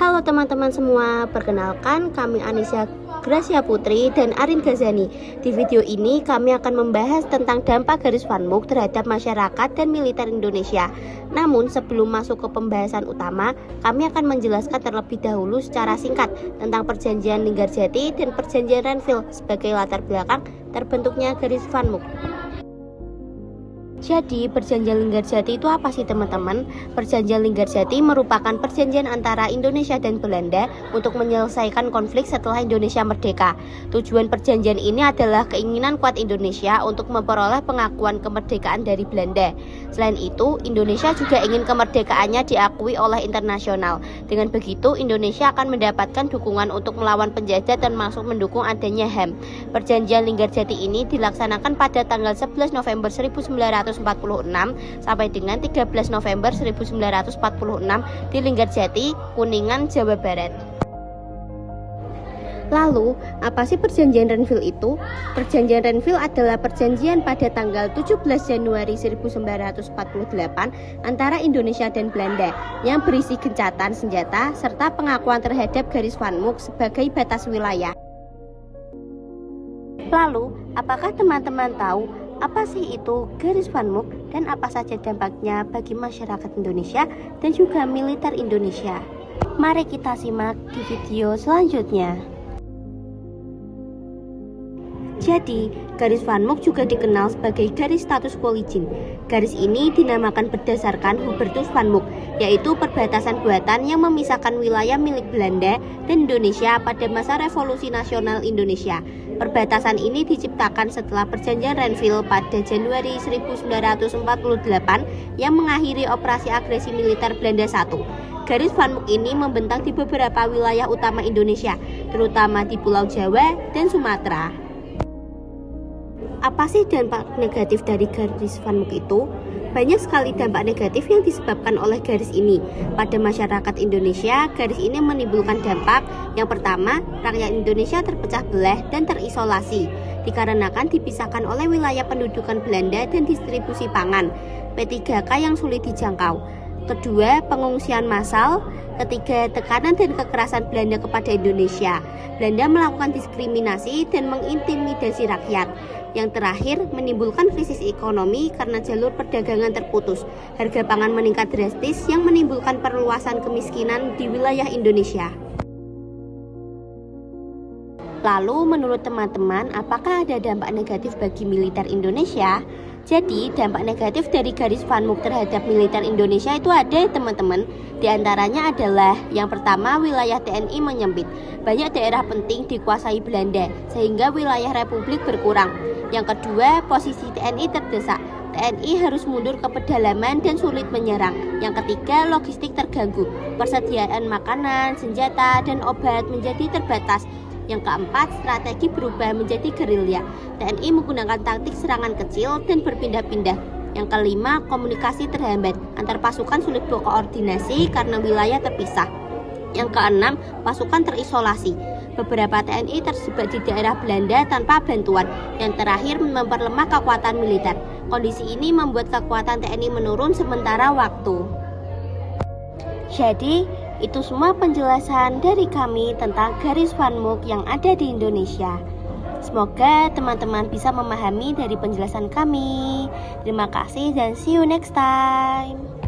Halo teman-teman semua, perkenalkan kami Anisya Gracia Putri dan Arin Ghazani. Di video ini kami akan membahas tentang dampak garis FANMUK terhadap masyarakat dan militer Indonesia. Namun sebelum masuk ke pembahasan utama, kami akan menjelaskan terlebih dahulu secara singkat tentang perjanjian Linggarjati dan perjanjian Renville sebagai latar belakang terbentuknya garis FANMUK. Jadi, perjanjian Linggarjati itu apa sih teman-teman? Perjanjian Linggarjati merupakan perjanjian antara Indonesia dan Belanda untuk menyelesaikan konflik setelah Indonesia merdeka. Tujuan perjanjian ini adalah keinginan kuat Indonesia untuk memperoleh pengakuan kemerdekaan dari Belanda. Selain itu, Indonesia juga ingin kemerdekaannya diakui oleh internasional. Dengan begitu, Indonesia akan mendapatkan dukungan untuk melawan penjajah dan masuk mendukung adanya HAM. Perjanjian Linggarjati ini dilaksanakan pada tanggal 11 November 1946 sampai dengan 13 November 1946 di Linggarjati, Kuningan, Jawa Barat. Lalu, apa sih perjanjian Renville itu? Perjanjian Renville adalah perjanjian pada tanggal 17 Januari 1948 antara Indonesia dan Belanda yang berisi gencatan senjata serta pengakuan terhadap garis FANMUK sebagai batas wilayah. Lalu, apakah teman-teman tahu apa sih itu garis FANMUK dan apa saja dampaknya bagi masyarakat Indonesia dan juga militer Indonesia? Mari kita simak di video selanjutnya. Jadi, garis FANMUK juga dikenal sebagai garis status quo Lijin. Garis ini dinamakan berdasarkan Hubertus FANMUK, yaitu perbatasan buatan yang memisahkan wilayah milik Belanda dan Indonesia pada masa Revolusi Nasional Indonesia. Perbatasan ini diciptakan setelah perjanjian Renville pada Januari 1948 yang mengakhiri operasi agresi militer Belanda I. Garis FANMUK ini membentang di beberapa wilayah utama Indonesia, terutama di Pulau Jawa dan Sumatera. Apa sih dampak negatif dari garis FANMUK itu? Banyak sekali dampak negatif yang disebabkan oleh garis ini. Pada masyarakat Indonesia, garis ini menimbulkan dampak. Yang pertama, rakyat Indonesia terpecah belah dan terisolasi, dikarenakan dipisahkan oleh wilayah pendudukan Belanda dan distribusi pangan. P3K yang sulit dijangkau. Kedua, pengungsian massal. Ketiga, tekanan dan kekerasan Belanda kepada Indonesia. Belanda melakukan diskriminasi dan mengintimidasi rakyat. Yang terakhir, menimbulkan krisis ekonomi karena jalur perdagangan terputus. Harga pangan meningkat drastis yang menimbulkan perluasan kemiskinan di wilayah Indonesia. Lalu, menurut teman-teman, apakah ada dampak negatif bagi militer Indonesia? Jadi, dampak negatif dari garis FANMUK terhadap militer Indonesia itu ada teman-teman. Di antaranya adalah yang pertama, wilayah TNI menyempit. Banyak daerah penting dikuasai Belanda sehingga wilayah Republik berkurang. Yang kedua, posisi TNI terdesak. TNI harus mundur ke pedalaman dan sulit menyerang. Yang ketiga, logistik terganggu. Persediaan makanan, senjata, dan obat menjadi terbatas. Yang keempat, strategi berubah menjadi gerilya. TNI menggunakan taktik serangan kecil dan berpindah-pindah. Yang kelima, komunikasi terhambat. Antar pasukan sulit berkoordinasi karena wilayah terpisah. Yang keenam, pasukan terisolasi. Beberapa TNI terjebak di daerah Belanda tanpa bantuan. Yang terakhir, memperlemah kekuatan militer. Kondisi ini membuat kekuatan TNI menurun sementara waktu. Jadi, itu semua penjelasan dari kami tentang garis FANMUK yang ada di Indonesia. Semoga teman-teman bisa memahami dari penjelasan kami. Terima kasih dan see you next time.